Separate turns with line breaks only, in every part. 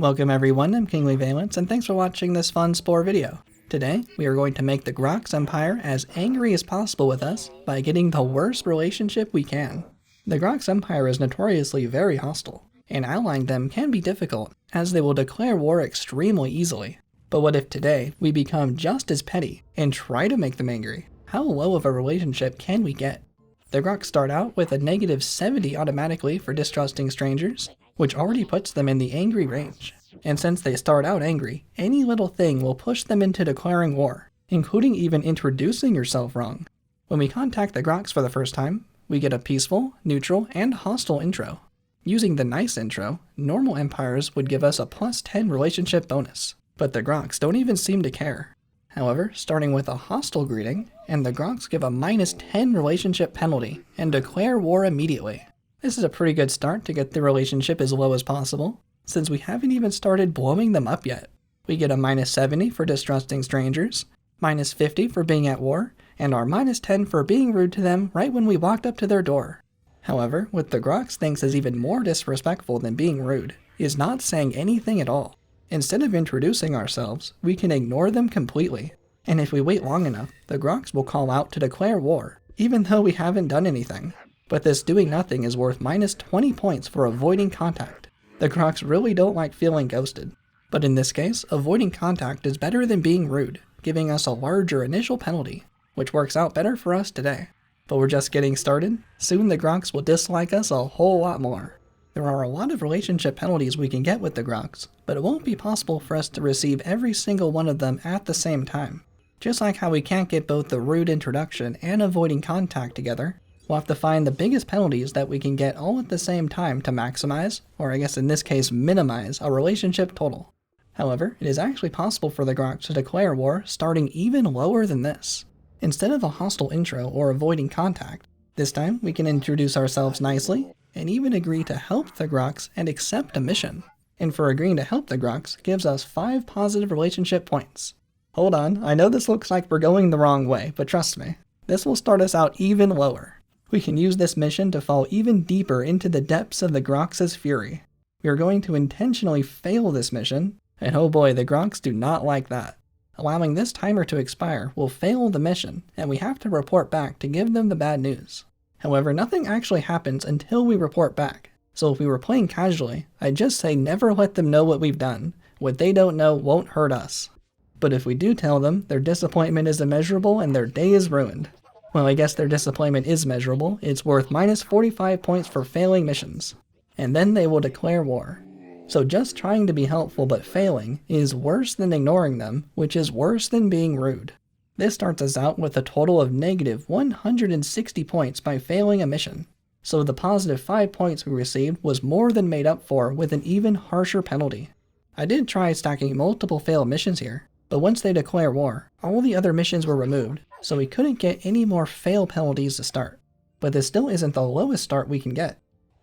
Welcome everyone, I'm Kingly Valence, and thanks for watching this fun Spore video. Today, we are going to make the Grox Empire as angry as possible with us by getting the worst relationship we can. The Grox Empire is notoriously very hostile, and allying them can be difficult, as they will declare war extremely easily. But what if today, we become just as petty, and try to make them angry? How low of a relationship can we get? The Grox start out with a negative 70 automatically for distrusting strangers, which already puts them in the angry range. And since they start out angry, any little thing will push them into declaring war, including even introducing yourself wrong. When we contact the Grox for the first time, we get a peaceful, neutral, and hostile intro. Using the nice intro, normal empires would give us a plus 10 relationship bonus, but the Grox don't even seem to care. However, starting with a hostile greeting, and the Grox give a minus 10 relationship penalty and declare war immediately. This is a pretty good start to get the relationship as low as possible, since we haven't even started blowing them up yet. We get a minus 70 for distrusting strangers, minus 50 for being at war, and our minus 10 for being rude to them right when we walked up to their door. However, what the Grox thinks is even more disrespectful than being rude is not saying anything at all. Instead of introducing ourselves, we can ignore them completely. And if we wait long enough, the Grox will call out to declare war, even though we haven't done anything. But this doing nothing is worth minus 20 points for avoiding contact. The Grox really don't like feeling ghosted. But in this case, avoiding contact is better than being rude, giving us a larger initial penalty, which works out better for us today. But we're just getting started. Soon the Grox will dislike us a whole lot more. There are a lot of relationship penalties we can get with the Grox, but it won't be possible for us to receive every single one of them at the same time. Just like how we can't get both the rude introduction and avoiding contact together, we'll have to find the biggest penalties that we can get all at the same time to maximize, or I guess in this case minimize, a relationship total. However, it is actually possible for the Grox to declare war starting even lower than this. Instead of a hostile intro or avoiding contact, this time we can introduce ourselves nicely, and even agree to help the Grox and accept a mission. And for agreeing to help the Grox gives us 5 positive relationship points. Hold on, I know this looks like we're going the wrong way, but trust me, this will start us out even lower. We can use this mission to fall even deeper into the depths of the Grox's fury. We are going to intentionally fail this mission, and oh boy, the Grox do not like that. Allowing this timer to expire will fail the mission, and we have to report back to give them the bad news. However, nothing actually happens until we report back, so if we were playing casually, I'd just say never let them know what we've done. What they don't know won't hurt us. But if we do tell them, their disappointment is immeasurable and their day is ruined. Well, I guess their disappointment is measurable. It's worth minus 45 points for failing missions. And then they will declare war. So just trying to be helpful but failing is worse than ignoring them, which is worse than being rude. This starts us out with a total of negative 160 points by failing a mission. So the positive 5 points we received was more than made up for with an even harsher penalty. I did try stacking multiple failed missions here, but once they declare war, all the other missions were removed, so we couldn't get any more fail penalties to start. But this still isn't the lowest start we can get.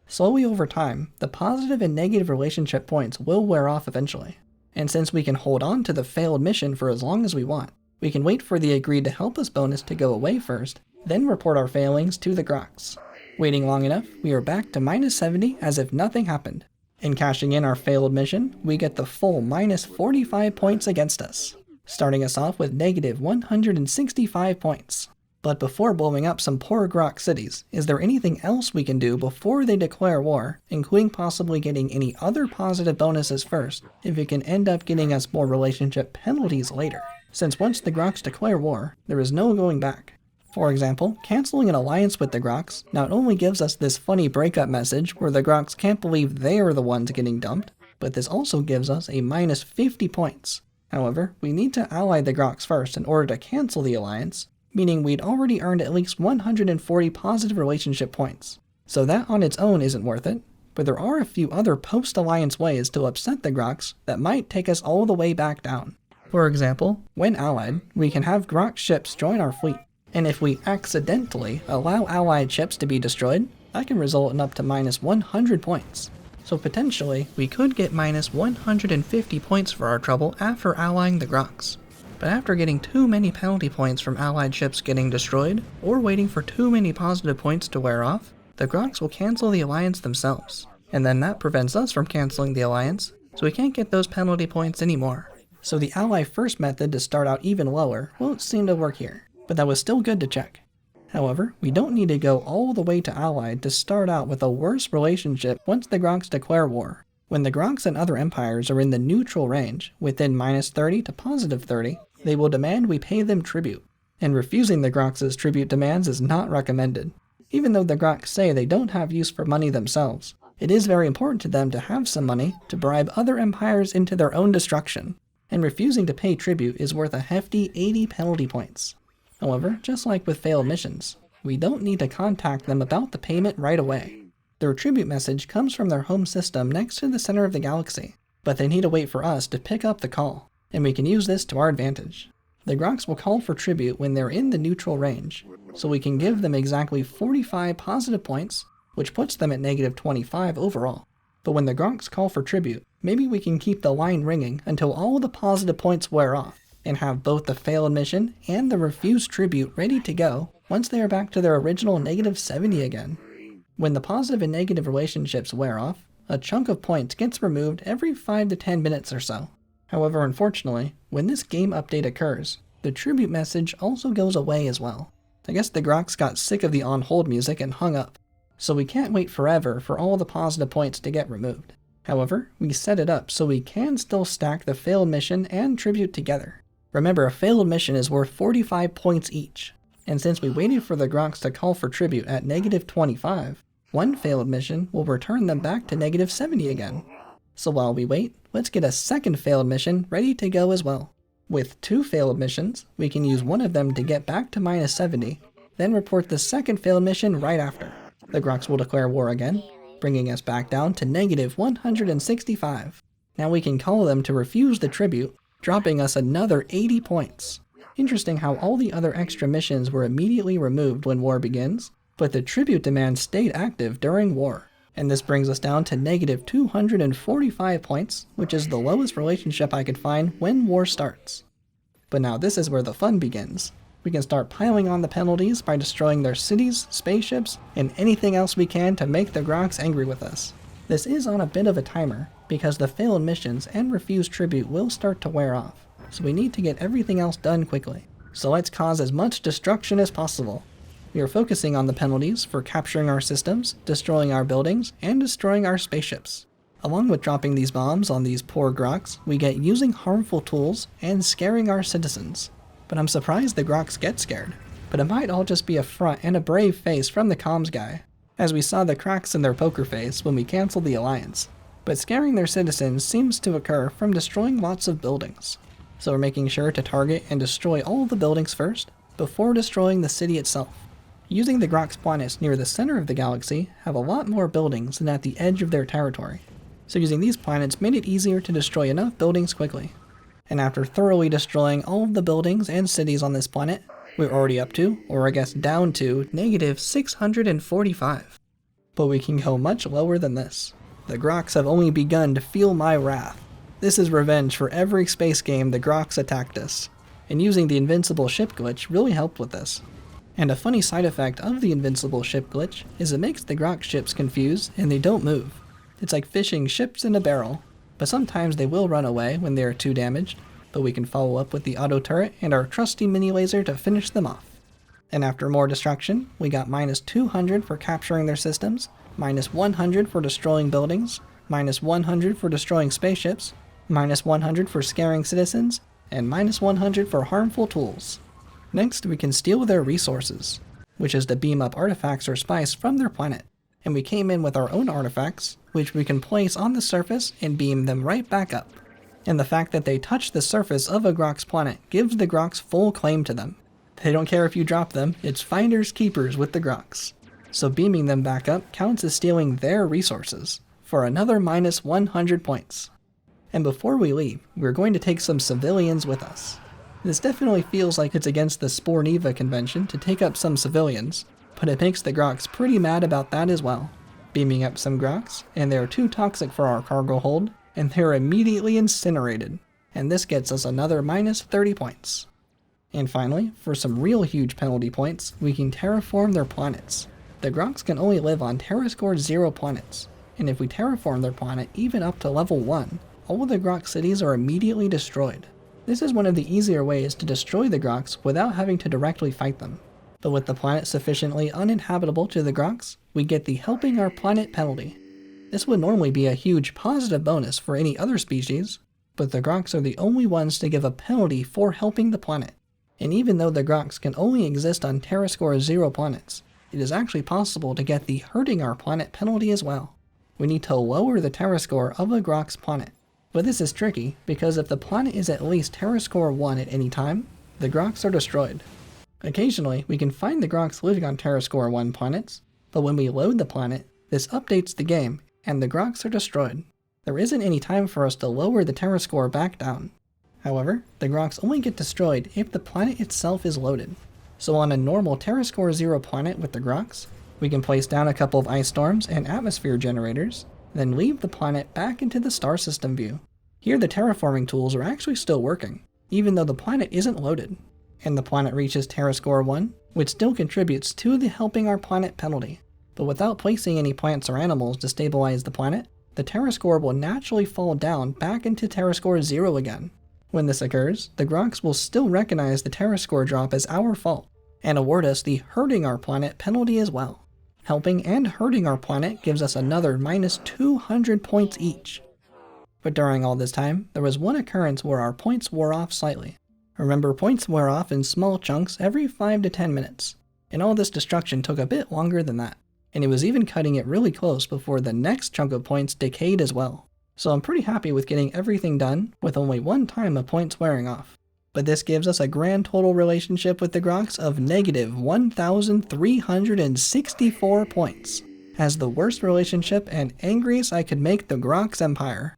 Slowly over time, the positive and negative relationship points will wear off eventually. And since we can hold on to the failed mission for as long as we want, we can wait for the agreed to help us bonus to go away first, then report our failings to the Grox. Waiting long enough, we are back to minus 70 as if nothing happened. In cashing in our failed mission, we get the full minus 45 points against us, starting us off with negative 165 points. But before blowing up some poor Grox cities, is there anything else we can do before they declare war, including possibly getting any other positive bonuses first, if it can end up getting us more relationship penalties later? Since once the Grox declare war, there is no going back. For example, canceling an alliance with the Grox not only gives us this funny breakup message where the Grox can't believe they are the ones getting dumped, but this also gives us a minus 50 points. However, we need to ally the Grox first in order to cancel the alliance, meaning we'd already earned at least 140 positive relationship points. So that on its own isn't worth it, but there are a few other post-alliance ways to upset the Grox that might take us all the way back down. For example, when allied, we can have Grox ships join our fleet, and if we accidentally allow allied ships to be destroyed, that can result in up to minus 100 points. So potentially, we could get minus 150 points for our trouble after allying the Grox. But after getting too many penalty points from allied ships getting destroyed, or waiting for too many positive points to wear off, the Grox will cancel the alliance themselves. And then that prevents us from canceling the alliance, so we can't get those penalty points anymore. So the ally first method to start out even lower won't seem to work here, but that was still good to check. However, we don't need to go all the way to allied to start out with a worse relationship once the Grox declare war. When the Grox and other empires are in the neutral range, within -30 to +30, they will demand we pay them tribute. And refusing the Grox's tribute demands is not recommended. Even though the Grox say they don't have use for money themselves, it is very important to them to have some money to bribe other empires into their own destruction, and refusing to pay tribute is worth a hefty 80 penalty points. However, just like with failed missions, we don't need to contact them about the payment right away. Their tribute message comes from their home system next to the center of the galaxy, but they need to wait for us to pick up the call, and we can use this to our advantage. The Grox will call for tribute when they're in the neutral range, so we can give them exactly 45 positive points, which puts them at -25 overall. But when the Grox call for tribute, maybe we can keep the line ringing until all the positive points wear off, and have both the failed mission and the refused tribute ready to go once they are back to their original -70 again. When the positive and negative relationships wear off, a chunk of points gets removed every 5 to 10 minutes or so. However, unfortunately, when this game update occurs, the tribute message also goes away as well. I guess the Grox got sick of the on-hold music and hung up, so we can't wait forever for all the positive points to get removed. However, we set it up so we can still stack the failed mission and tribute together. Remember, a failed mission is worth 45 points each, and since we waited for the Grox to call for tribute at -25, one failed mission will return them back to -70 again. So while we wait, let's get a second failed mission ready to go as well. With 2 failed missions, we can use one of them to get back to -70, then report the second failed mission right after. The Grox will declare war again, bringing us back down to -165. Now we can call them to refuse the tribute, dropping us another 80 points. Interesting how all the other extra missions were immediately removed when war begins, but the tribute demand stayed active during war. And this brings us down to -245 points, which is the lowest relationship I could find when war starts. But now this is where the fun begins. We can start piling on the penalties by destroying their cities, spaceships, and anything else we can to make the Grox angry with us. This is on a bit of a timer, because the failed missions and refused tribute will start to wear off, so we need to get everything else done quickly. So let's cause as much destruction as possible. We are focusing on the penalties for capturing our systems, destroying our buildings, and destroying our spaceships. Along with dropping these bombs on these poor Grox, we get using harmful tools and scaring our citizens. But I'm surprised the Grox get scared. But it might all just be a front and a brave face from the comms guy, as we saw the cracks in their poker face when we canceled the alliance. But scaring their citizens seems to occur from destroying lots of buildings. So we're making sure to target and destroy all the buildings first, before destroying the city itself. Using the Grox planets near the center of the galaxy have a lot more buildings than at the edge of their territory, so using these planets made it easier to destroy enough buildings quickly. And after thoroughly destroying all of the buildings and cities on this planet, we're already up to, or I guess down to, -645. But we can go much lower than this. The Grox have only begun to feel my wrath. This is revenge for every space game the Grox attacked us, and using the Invincible Ship glitch really helped with this. And a funny side effect of the Invincible Ship glitch is it makes the Grox ships confused and they don't move. It's like fishing ships in a barrel, but sometimes they will run away when they are too damaged, but we can follow up with the auto turret and our trusty mini laser to finish them off. And after more destruction, we got -200 for capturing their systems, -100 for destroying buildings, -100 for destroying spaceships, -100 for scaring citizens, and -100 for harmful tools. Next, we can steal their resources, which is to beam up artifacts or spice from their planet. And we came in with our own artifacts, which we can place on the surface and beam them right back up. And the fact that they touch the surface of a Grox planet gives the Grox full claim to them. They don't care if you drop them, it's finders keepers with the Grox. So beaming them back up counts as stealing their resources, for another -100 points. And before we leave, we're going to take some civilians with us. This definitely feels like it's against the Spore convention to take up some civilians, but it makes the Grox pretty mad about that as well. Beaming up some Grox, and they're too toxic for our cargo hold, and they're immediately incinerated, and this gets us another -30 points. And finally, for some real huge penalty points, we can terraform their planets. The Grox can only live on Terra Score 0 planets, and if we terraform their planet even up to level 1, all the Grox cities are immediately destroyed. This is one of the easier ways to destroy the Grox without having to directly fight them. But with the planet sufficiently uninhabitable to the Grox, we get the Helping Our Planet penalty. This would normally be a huge positive bonus for any other species, but the Grox are the only ones to give a penalty for helping the planet. And even though the Grox can only exist on TerraScore 0 planets, it is actually possible to get the Hurting Our Planet penalty as well. We need to lower the TerraScore of a Grox planet. But this is tricky, because if the planet is at least TerraScore 1 at any time, the Grox are destroyed. Occasionally, we can find the Grox living on TerraScore 1 planets, but when we load the planet, this updates the game, and the Grox are destroyed. There isn't any time for us to lower the TerraScore back down. However, the Grox only get destroyed if the planet itself is loaded. So on a normal TerraScore 0 planet with the Grox, we can place down a couple of ice storms and atmosphere generators, then leave the planet back into the star system view. Here the terraforming tools are actually still working, even though the planet isn't loaded. And the planet reaches TerraScore 1, which still contributes to the Helping Our Planet penalty. But without placing any plants or animals to stabilize the planet, the TerraScore will naturally fall down back into TerraScore 0 again. When this occurs, the Grox will still recognize the TerraScore drop as our fault, and award us the Hurting Our Planet penalty as well. Helping and hurting our planet gives us another minus 200 points each. But during all this time, there was one occurrence where our points wore off slightly. Remember, points wear off in small chunks every 5 to 10 minutes, and all this destruction took a bit longer than that, and it was even cutting it really close before the next chunk of points decayed as well. So I'm pretty happy with getting everything done with only one time of points wearing off. But this gives us a grand total relationship with the Grox of negative 1,364 points, as the worst relationship and angriest I could make the Grox Empire.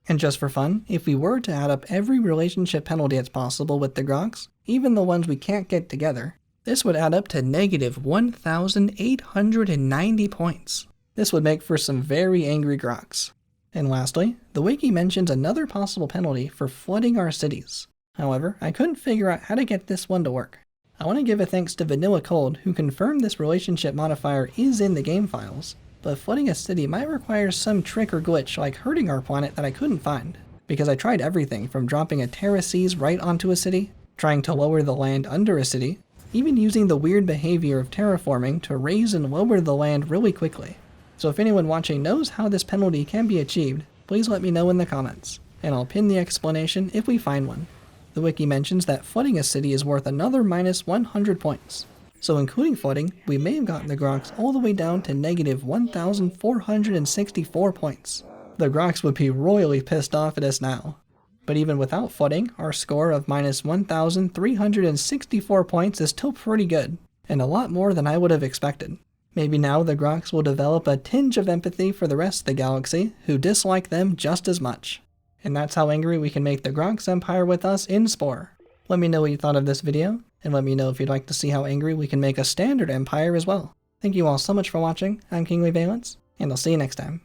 And just for fun, if we were to add up every relationship penalty that's possible with the Grox, even the ones we can't get together, this would add up to negative 1,890 points. This would make for some very angry Grox. And lastly, the wiki mentions another possible penalty for flooding our cities. However, I couldn't figure out how to get this one to work. I want to give a thanks to VanillaCold, who confirmed this relationship modifier is in the game files, but flooding a city might require some trick or glitch like hurting our planet that I couldn't find, because I tried everything from dropping a Terra Seas right onto a city, trying to lower the land under a city, even using the weird behavior of terraforming to raise and lower the land really quickly. So if anyone watching knows how this penalty can be achieved, please let me know in the comments, and I'll pin the explanation if we find one. The wiki mentions that flooding a city is worth another minus 100 points. So including flooding, we may have gotten the Grox all the way down to negative 1,464 points. The Grox would be royally pissed off at us now. But even without flooding, our score of minus 1,364 points is still pretty good, and a lot more than I would have expected. Maybe now the Grox will develop a tinge of empathy for the rest of the galaxy, who dislike them just as much. And that's how angry we can make the Grox Empire with us in Spore. Let me know what you thought of this video, and let me know if you'd like to see how angry we can make a standard empire as well. Thank you all so much for watching. I'm Kingly Valence, and I'll see you next time.